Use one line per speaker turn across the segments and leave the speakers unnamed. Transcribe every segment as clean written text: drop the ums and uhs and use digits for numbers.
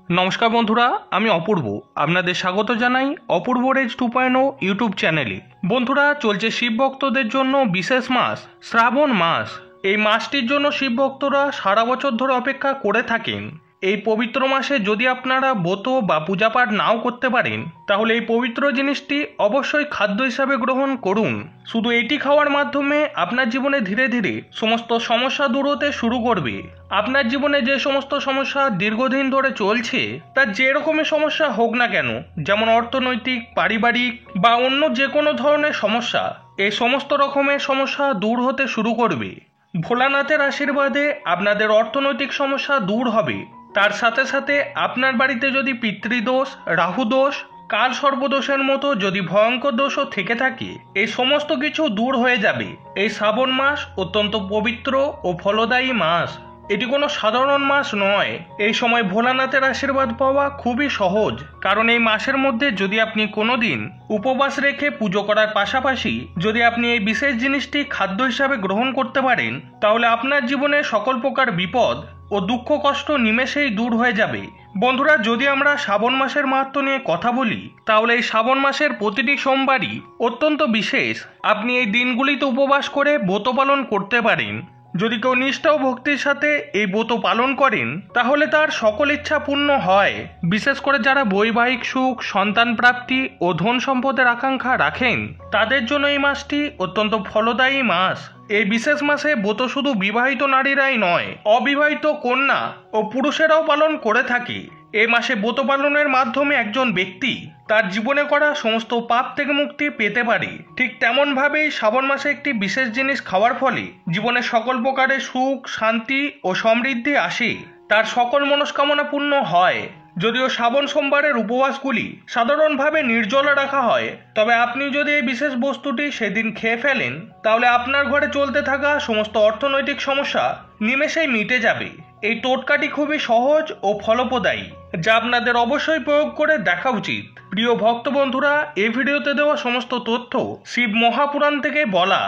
নমস্কার বন্ধুরা, আমি অপূর্ব। আপনাদের স্বাগত জানাই অপূর্ব রেজ 2.0 ইউটিউব চ্যানেলে। বন্ধুরা, চলছে শিব ভক্তদের জন্য বিশেষ মাস শ্রাবণ মাস। এই মাসটির জন্য শিব ভক্তরা সারা বছর ধরে অপেক্ষা করে থাকেন। এই পবিত্র মাসে যদি আপনারা ব্রত বা পূজাপাঠ নাও করতে পারেন, তাহলে এই পবিত্র জিনিসটি অবশ্যই খাদ্য হিসাবে গ্রহণ করুন। শুধু এটি খাওয়ার মাধ্যমে আপনার জীবনে ধীরে ধীরে সমস্ত সমস্যা দূর হতে শুরু করবে। আপনার জীবনে যে সমস্ত সমস্যা দীর্ঘদিন ধরে চলছে, তার যে রকমের সমস্যা হোক না কেন, যেমন অর্থনৈতিক, পারিবারিক বা অন্য যে কোনো ধরনের সমস্যা, এই সমস্ত রকমের সমস্যা দূর হতে শুরু করবে। ভোলানাথের আশীর্বাদে আপনাদের অর্থনৈতিক সমস্যা দূর হবে। তার সাথে সাথে আপনার বাড়িতে যদি পিতৃদোষ, রাহুদোষ, কাল সর্বদোষের মতো যদি ভয়ঙ্কর দোষও থেকে থাকে, এই সমস্ত কিছু দূর হয়ে যাবে। এই শ্রাবণ মাস অত্যন্ত পবিত্র ও ফলদায়ী মাস। এটি কোনো সাধারণ মাস নয়। এই সময় ভোলানাথের আশীর্বাদ পাওয়া খুবই সহজ, কারণ এই মাসের মধ্যে যদি আপনি কোনোদিন উপবাস রেখে পুজো করার পাশাপাশি যদি আপনি এই বিশেষ জিনিসটি খাদ্য হিসাবে গ্রহণ করতে পারেন, তাহলে আপনার জীবনে সকল প্রকার বিপদ ও দুঃখ কষ্ট নিমেষেই দূর হয়ে যাবে। বন্ধুরা, যদি আমরা শ্রাবণ মাসের মাহাত্ম্য নিয়ে কথা বলি, তাহলে এই শ্রাবণ মাসের প্রতিটি সোমবারই অত্যন্ত বিশেষ। আপনি এই দিনগুলিতে উপবাস করে ব্রত পালন করতে পারেন। যদি কেউ নিষ্ঠা ও ভক্তির সাথে এই ব্রত পালন করেন, তাহলে তার সকল ইচ্ছা পূর্ণ হয়। বিশেষ করে যারা বৈবাহিক সুখ, সন্তান প্রাপ্তি ও ধন সম্পদের আকাঙ্ক্ষা রাখেন, তাদের জন্য এই মাসটি অত্যন্ত ফলদায়ী মাস। এই বিশেষ মাসে ব্রত শুধু বিবাহিত নারীরাই নয়, অবিবাহিত কন্যা ও পুরুষেরাও পালন করে থাকে। এই মাসে ব্রত পালনের মাধ্যমে একজন ব্যক্তি তার জীবনে করা সমস্ত পাপ থেকে মুক্তি পেতে পারে। ঠিক তেমনভাবেই শ্রাবণ মাসে একটি বিশেষ জিনিস খাওয়ার ফলে জীবনে সকল প্রকারের সুখ, শান্তি ও সমৃদ্ধি আসে। তার সকল মনস্কামনা পূর্ণ হয়। যদিও শ্রাবণ সোমবারের উপবাসগুলি সাধারণভাবে নির্জলা রাখা হয়, তবে আপনি যদি এই বিশেষ বস্তুটি সেদিন খেয়ে ফেলেন, তাহলে আপনার ঘরে চলতে থাকা সমস্ত অর্থনৈতিক সমস্যা নিমেষেই মিটে যাবে। এই টোটকাটি খুবই সহজ ও ফলপ্রদায়ী, যা আপনাদের অবশ্যই প্রয়োগ করে দেখা উচিত। প্রিয় ভক্ত বন্ধুরা, এই ভিডিওতে দেওয়া সমস্ত তথ্য শিব মহাপুরাণ থেকে বলা।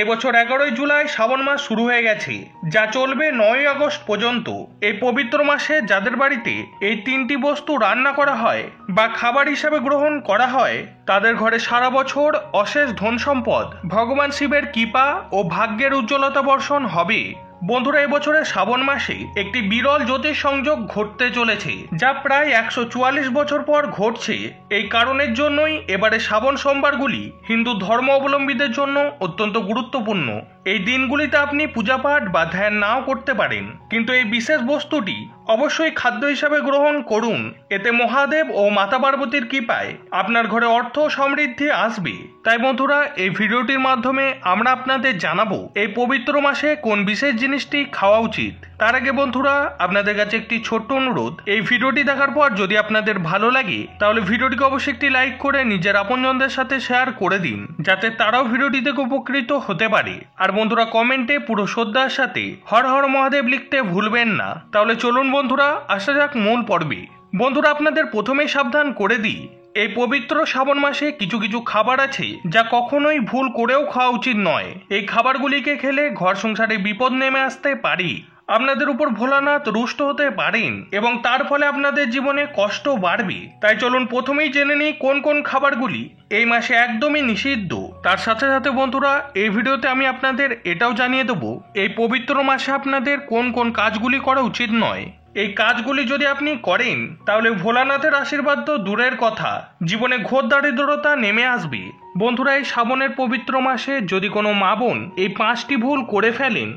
এবছর 11ই জুলাই শ্রাবণ মাস শুরু হয়ে গেছে, যা চলবে 9ই আগস্ট পর্যন্ত। এই পবিত্র মাসে যাদের বাড়িতে এই তিনটি বস্তু রান্না করা হয় বা খাবার হিসাবে গ্রহণ করা হয়, তাদের ঘরে সারা বছর অশেষ ধন সম্পদ, ভগবান শিবের কৃপা ও ভাগ্যের উজ্জ্বলতা বর্ষণ হবে। বন্ধুরা, এবছরের শ্রাবণ মাসে একটি বিরল জ্যোতিষ সংযোগ ঘটতে চলেছে, যা প্রায় 144 বছর পর ঘটছে। এই কারণের জন্যই এবারে শ্রাবণ সোমবারগুলি হিন্দু ধর্ম অবলম্বীদের জন্য অত্যন্ত গুরুত্বপূর্ণ। এই দিনগুলিতে আপনি পূজাপাঠ বা ধ্যান নাও করতে পারেন, কিন্তু এই বিশেষ বস্তুটি অবশ্যই খাদ্য হিসাবে গ্রহণ করুন। এতে মহাদেব ও মাতা পার্বতীর কৃপায় আপনার ঘরে অর্থ সমৃদ্ধি আসবে। তাই বন্ধুরা, এই ভিডিওটির মাধ্যমে আমরা আপনাদের জানাবো এই পবিত্র মাসে কোন বিশেষ জিনিসটি খাওয়া উচিত। তার আগে বন্ধুরা, আপনাদের কাছে একটি ছোট্ট অনুরোধ, এই ভিডিওটি দেখার পর যদি আপনাদের ভালো লাগে, তাহলে ভিডিওটিকে অবশ্যই একটি লাইক করে নিজের আপনজনদের সাথে শেয়ার করে দিন, যাতে তারাও ভিডিওটি দেখে উপকৃত হতে পারে। আর বন্ধুরা, কমেন্টে পুরো শ্রদ্ধার সাথে হর হর মহাদেব লিখতে ভুলবেন না। তাহলে চলুন বন্ধুরা, আসা যাক মূল পর্বে। বন্ধুরা, আপনাদের প্রথমেই সাবধান করে দিই, এই পবিত্র শ্রাবণ মাসে কিছু কিছু খাবার আছে যা কখনোই ভুল করেও খাওয়া উচিত নয়। এই খাবারগুলিকে খেলে ঘর সংসারে বিপদ নেমে আসতে পারে। আপনাদের উপর ভোলানাথ রুষ্ট হতে পারেন এবং তার ফলে আপনাদের জীবনে কষ্ট বাড়বে। তাই চলুন প্রথমেই জেনে নিই কোন কোন খাবারগুলি এই মাসে একদমই নিষিদ্ধ। তার সাথে সাথে বন্ধুরা, এই ভিডিওতে আমি আপনাদের এটাও জানিয়ে দেবো এই পবিত্র মাসে আপনাদের কোন কোন কাজগুলি করা উচিত নয়। এই কাজগুলি যদি আপনি করেন, তাহলে ভোলানাথের আশীর্বাদ তো দূরের কথা, জীবনে ঘোর দারিদ্রতা নেমে আসবে। বন্ধুরা, এই শ্রাবণের পবিত্র মাসে যদি কোনো মা বোন এই 5টি ভুল করে ফেলেন,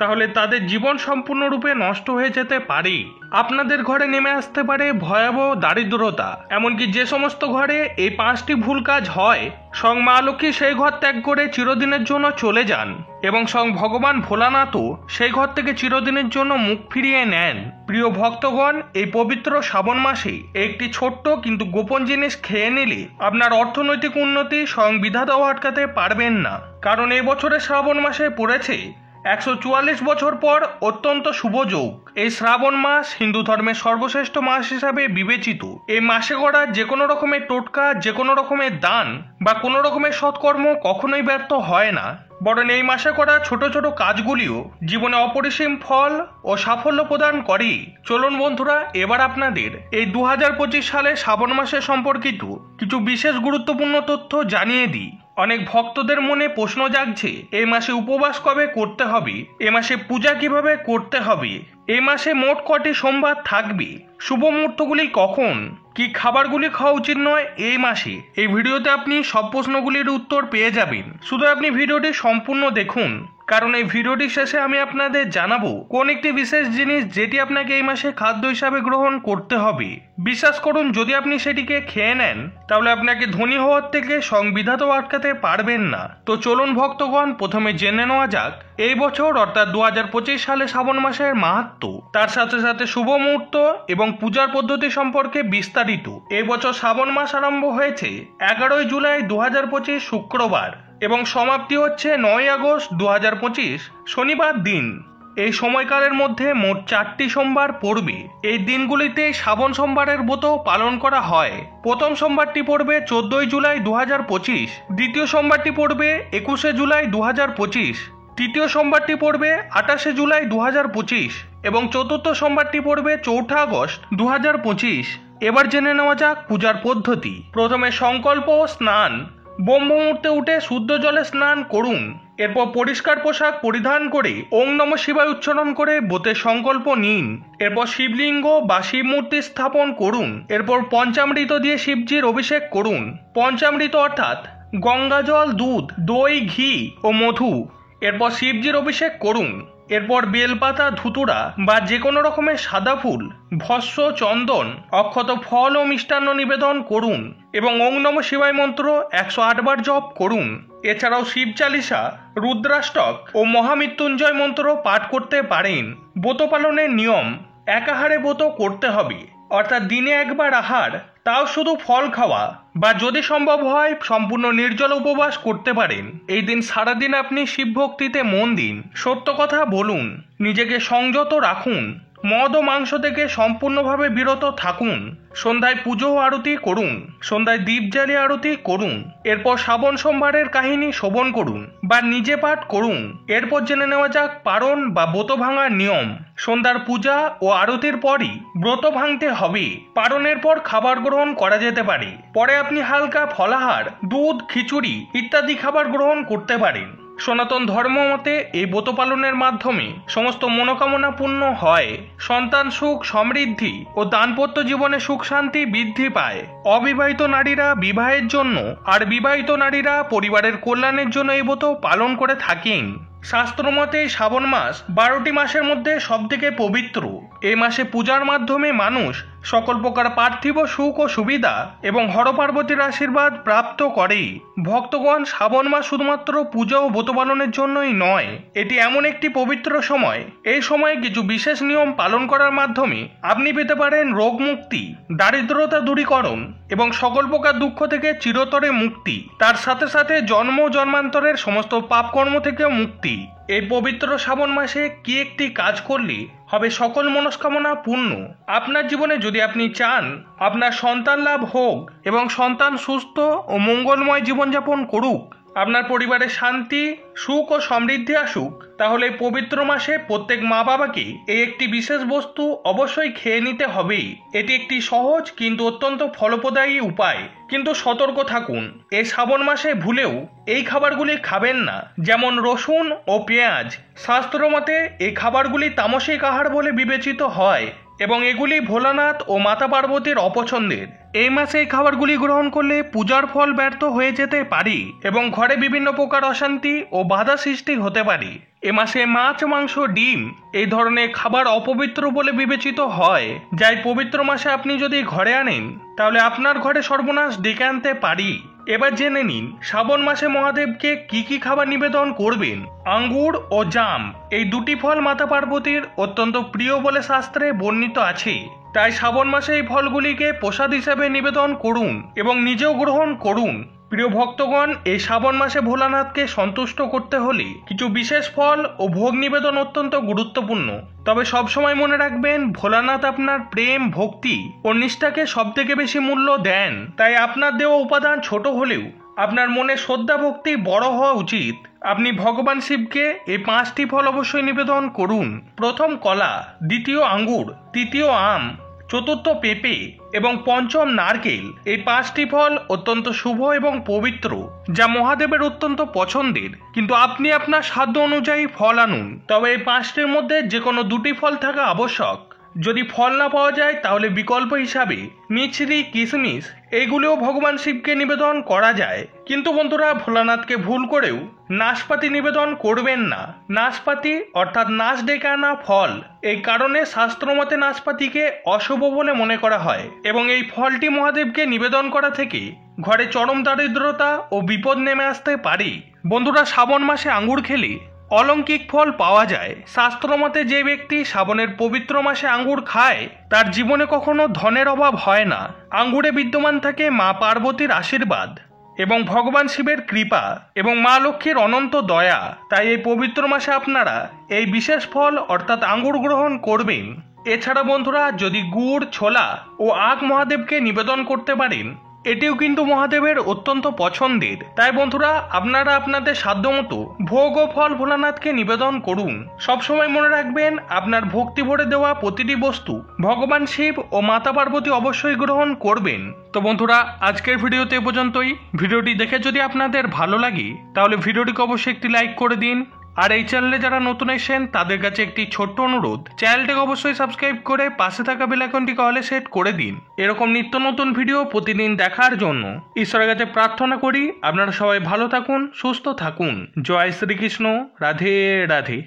তাহলে তাদের জীবন সম্পূর্ণরূপে নষ্ট হয়ে যেতে পারে। আপনাদের ঘরে নেমে আসতে পারে ভয়াবহ দারিদ্রতা। এমনকি যে সমস্ত ঘরে এই 5টি ভুল কাজ হয়, স্বয়ং মা লক্ষ্মী সেই ঘর ত্যাগ করে চিরদিনের জন্য চলে যান এবং স্বয়ং ভগবান ভোলানাথও সেই ঘর থেকে চিরদিনের জন্য মুখ ফিরিয়ে নেন। প্রিয় ভক্তগণ, এই পবিত্র শ্রাবণ মাসে একটি ছোট্ট কিন্তু গোপন জিনিস খেয়ে নিলে আপনার অর্থনৈতিক উন্নতি স্বয়ং বিধাতাও আটকাতে পারবেন না। কারণ এই বছরের শ্রাবণ মাসে পড়েছে 144 বছর পর অত্যন্ত শুভ যোগ। এই শ্রাবণ মাস হিন্দু ধর্মের সর্বশ্রেষ্ঠ মাস হিসাবে বিবেচিত। এই মাসে করা যে কোনো রকমের টোটকা, যে কোনো রকমের দান বা কোনো রকমের সৎকর্ম কখনোই ব্যর্থ হয় না। বরং এই মাসে করা ছোট ছোট কাজগুলিও জীবনে অপরিসীম ফল ও সাফল্য প্রদান করে। চলুন বন্ধুরা, এবার আপনাদের এই 2025 সালে শ্রাবণ মাসে সম্পর্কিত কিছু বিশেষ গুরুত্বপূর্ণ তথ্য জানিয়ে দিই। অনেক ভক্তদের মনে প্রশ্ন জাগছে, এই মাসে উপবাস কবে করতে হবে, এ মাসে পূজা কিভাবে করতে হবে, এই মাসে মোট কটি সোমবার থাকবে, শুভ মুহূর্তগুলি কখন, কি খাবারগুলি খাওয়া উচিত নয় এই মাসে। এই ভিডিওতে আপনি সব প্রশ্নগুলির উত্তর পেয়ে যাবেন। শুধু আপনি ভিডিওটি সম্পূর্ণ দেখুন, কারণ এই ভিডিওটির শেষে আমি আপনাদের জানাবো কোন একটি বিশেষ জিনিস যেটি আপনাকে এই মাসে খাদ্য হিসাবে গ্রহণ করতে হবে। বিশ্বাস করুন, যদি আপনি সেটিকে খেয়ে নেন তাহলে আপনাকে ধনী হওয়ার থেকে সংবিধাতও আটকাতে পারবেন না। তো চলুন ভক্তগণ, প্রথমে জেনে নেওয়া যাক এই বছর অর্থাৎ 2025 সালে শ্রাবণ মাসের মাহাত্ম্য, তার সাথে সাথে শুভ মুহূর্ত এবং পূজার পদ্ধতি সম্পর্কে বিস্তারিত। এই বছর শ্রাবণ মাস আরম্ভ হয়েছে 11 জুলাই 2025 শুক্রবার এবং সমাপ্তি হচ্ছে 9 আগস্ট 2025 শনিবার দিন। এই সময়কালের মধ্যে মোট 4টি সোমবার পড়বে। এই দিনগুলিতে শ্রাবণ সোমবারের ব্রত পালন করা হয়। প্রথম সোমবারটি পড়বে 14 জুলাই 2025, দ্বিতীয় সোমবারটি পড়বে 21 জুলাই 2025, তৃতীয় সোমবারটি পড়বে 28 জুলাই 2025 এবং চতুর্থ সোমবারটি পড়বে 4 আগস্ট 2025। এবার জেনে নেওয়া যাক পূজার পদ্ধতি। প্রথমে সংকল্প স্নান। ব্রহ্ম মুহূর্তে উঠে শুদ্ধ জলে স্নান করুন। এরপর পরিষ্কার পোশাক পরিধান করে ওং নমঃ শিবায় উচ্চারণ করে ব্রতের সংকল্প নিন। এরপর শিবলিঙ্গ বা শিব মূর্তি স্থাপন করুন। এরপর পঞ্চামৃত দিয়ে শিবজির অভিষেক করুন। পঞ্চামৃত অর্থাৎ গঙ্গা জল, দুধ, দই, ঘি ও মধু। এরপর শিবজির অভিষেক করুন। এরপর বেলপাতা, ধুতুরা বা যে কোনো রকমের সাদা ফুল, ভস্ম, চন্দন, অক্ষত ফল ও মিষ্টান্ন নিবেদন করুন এবং ওং নমঃ শিবায় মন্ত্র 108 বার জপ করুন। এছাড়াও শিব চালিসা, রুদ্রাষ্টক ও মহামৃত্যুঞ্জয় মন্ত্র পাঠ করতে পারেন। ব্রত পালনের নিয়ম: একাহারে ব্রত করতে হবে, অর্থাৎ দিনে একবার আহার, তাও শুধু ফল খাওয়া, বা যদি সম্ভব হয় সম্পূর্ণ নির্জল উপবাস করতে পারেন। এই দিন সারাদিন আপনি শিব ভক্তিতে মন দিন, সত্য কথা বলুন, নিজেকে সংযত রাখুন, মদ ও মাংস থেকে সম্পূর্ণভাবে বিরত থাকুন। সন্ধ্যায় পুজো ও আরতি করুন, সন্ধ্যায় দীপ জ্বালিয়ে আরতি করুন। এরপর শ্রাবণ সোমবারের কাহিনী শ্রবণ করুন বা নিজে পাঠ করুন। এরপর জেনে নেওয়া যাক পারণ বা ব্রত ভাঙার নিয়ম। সন্ধ্যার পূজা ও আরতির পরই ব্রত ভাঙতে হবে। পারণের পর খাবার গ্রহণ করা যেতে পারে। পরে আপনি হালকা ফলাহার, দুধ, খিচুড়ি ইত্যাদি খাবার গ্রহণ করতে পারেন। সনাতন ধর্ম মতে এই ব্রত পালনের মাধ্যমে সমস্ত মনোকামনা পূর্ণ হয়। সন্তান সুখ, সমৃদ্ধি ও দাম্পত্য জীবনে সুখ শান্তি বৃদ্ধি পায়। অবিবাহিত নারীরা বিবাহের জন্য আর বিবাহিত নারীরা পরিবারের কল্যাণের জন্য এই ব্রত পালন করে থাকেন। শাস্ত্রমতে শ্রাবণ মাস 12টি মাসের মধ্যে সবথেকে পবিত্র। এই মাসে পূজার মাধ্যমে মানুষ সকল প্রকার পার্থিব সুখ ও সুবিধা এবং হরপার্বতীর আশীর্বাদ প্রাপ্ত করে। ভক্তগণ, শ্রাবণ মাস শুধুমাত্র পূজা ও ব্রত পালনের জন্যই নয়, এটি এমন একটি পবিত্র সময়। এই সময়ে কিছু বিশেষ নিয়ম পালন করার মাধ্যমে আপনি পেতে পারেন রোগ মুক্তি, দারিদ্রতা দূরীকরণ এবং সকল প্রকার দুঃখ থেকে চিরতরে মুক্তি। তার সাথে সাথে জন্ম জন্মান্তরের সমস্ত পাপকর্ম থেকে মুক্তি। এই পবিত্র শ্রাবণ মাসে কি একটি কাজ করলে হবে সকল মনস্কামনা পূর্ণ? আপনার জীবনে যদি আপনি চান আপনার সন্তান লাভ হোক এবং সন্তান সুস্থ ও মঙ্গলময় জীবনযাপন করুক, আপনার পরিবারে শান্তি, সুখ ও সমৃদ্ধি আসুক, তাহলে পবিত্র মাসে প্রত্যেক মা বাবাকে এই একটি বিশেষ বস্তু অবশ্যই খেয়ে নিতে হবে। এটি একটি সহজ কিন্তু অত্যন্ত ফলপ্রদায়ী উপায়। কিন্তু সতর্ক থাকুন, এই শ্রাবণ মাসে ভুলেও এই খাবারগুলি খাবেন না, যেমন রসুন ও পেঁয়াজ। শাস্ত্র মতে এই খাবারগুলি তামসিক আহার বলে বিবেচিত হয় এবং এগুলি ভোলানাথ ও মাতা পার্বতীর অপছন্দের। এই মাসে এই খাবারগুলি গ্রহণ করলে পূজার ফল ব্যর্থ হয়ে যেতে পারে এবং ঘরে বিভিন্ন প্রকার অশান্তি ও বাধা সৃষ্টি হতে পারে। এ মাসে মাছ, মাংস, ডিম এই ধরনের খাবার অপবিত্র বলে বিবেচিত হয়, যাই পবিত্র মাসে আপনি যদি ঘরে আনেন তাহলে আপনার ঘরে সর্বনাশ ডেকে আনতে পারি। এবার জেনে নিন শ্রাবণ মাসে মহাদেবকে কি কি খাবার নিবেদন করবেন। আঙ্গুর ও জাম এই দুটি ফল মাতা পার্বতীর অত্যন্ত প্রিয় বলে শাস্ত্রে বর্ণিত আছে। তাই শ্রাবণ মাসে এই ফলগুলিকে প্রসাদ হিসেবে নিবেদন করুন এবং নিজেও গ্রহণ করুন। প্রিয় ভক্তগণ, এই শ্রাবণ মাসে ভোলানাথকে সন্তুষ্ট করতে হলে কিছু বিশেষ ফল ও ভোগ নিবেদন অত্যন্ত গুরুত্বপূর্ণ। তবে সবসময় মনে রাখবেন, ভোলানাথ আপনার প্রেম, ভক্তি ও নিষ্ঠাকে সবথেকে বেশি মূল্য দেন। তাই আপনার দেওয়া উপাদান ছোট হলেও আপনার মনে শ্রদ্ধা ভক্তি বড় হওয়া উচিত। আপনি ভগবান শিবকে এই 5টি ফল অবশ্যই নিবেদন করুন। প্রথম কলা, দ্বিতীয় আঙ্গুর, তৃতীয় আম, চতুর্থ পেঁপে এবং পঞ্চম নারকেল। এই 5টি ফল অত্যন্ত শুভ এবং পবিত্র, যা মহাদেবের অত্যন্ত পছন্দের। কিন্তু আপনি আপনার সাধ্য অনুযায়ী ফল আনুন, তবে এই 5টির মধ্যে যে কোনো 2টি ফল থাকা আবশ্যক। যদি ফল না পাওয়া যায় তাহলে বিকল্প হিসাবে মিছরি, কিশমিশ এইগুলিও ভগবান শিবকে নিবেদন করা যায়। কিন্তু বন্ধুরা, ভোলানাথকে ভুল করেও নাশপাতি নিবেদন করবেন না। নাশপাতি অর্থাৎ নাশ ডেকে আনা ফল, এই কারণে শাস্ত্রমতে নাশপাতিকে অশুভ বলে মনে করা হয় এবং এই ফলটি মহাদেবকে নিবেদন করা থেকে ঘরে চরম দারিদ্রতা ও বিপদ নেমে আসতে পারে। বন্ধুরা, শ্রাবণ মাসে আঙ্গুর খেলে অলৌকিক ফল পাওয়া যায়। শাস্ত্রমতে যে ব্যক্তি শ্রাবণের পবিত্র মাসে আঙ্গুর খায় তার জীবনে কখনো ধনের অভাব হয় না। আঙ্গুরে বিদ্যমান থাকে মা পার্বতীর আশীর্বাদ এবং ভগবান শিবের কৃপা এবং মা লক্ষ্মীর অনন্ত দয়া। তাই এই পবিত্র মাসে আপনারা এই বিশেষ ফল অর্থাৎ আঙ্গুর গ্রহণ করবেন। এছাড়া বন্ধুরা, যদি গুড়, ছোলা ও আখ মহাদেবকে নিবেদন করতে পারেন, এটিও কিন্তু মহাদেবের অত্যন্ত পছন্দের। তাই বন্ধুরা, আপনারা আপনাদের সাধ্যমতো ভোগ ও ফল ভোলানাথকে নিবেদন করুন। সবসময় মনে রাখবেন, আপনার ভক্তি ভরে দেওয়া প্রতিটি বস্তু ভগবান শিব ও মাতা পার্বতী অবশ্যই গ্রহণ করবেন। তো বন্ধুরা, আজকের ভিডিওতে এ পর্যন্তই। ভিডিওটি দেখে যদি আপনাদের ভালো লাগে তাহলে ভিডিওটিকে অবশ্যই একটি লাইক করে দিন। আর এই চ্যানেলে যারা নতুন এসেছেন তাদের কাছে একটি ছোট্ট অনুরোধ, চ্যানেলটিকে অবশ্যই সাবস্ক্রাইব করে পাশে থাকা বেল আইকনটিকে অলে সেট করে দিন এরকম নিত্য নতুন ভিডিও প্রতিদিন দেখার জন্য। ঈশ্বরের কাছে প্রার্থনা করি আপনারা সবাই ভালো থাকুন, সুস্থ থাকুন। জয় শ্রীকৃষ্ণ। রাধে রাধে।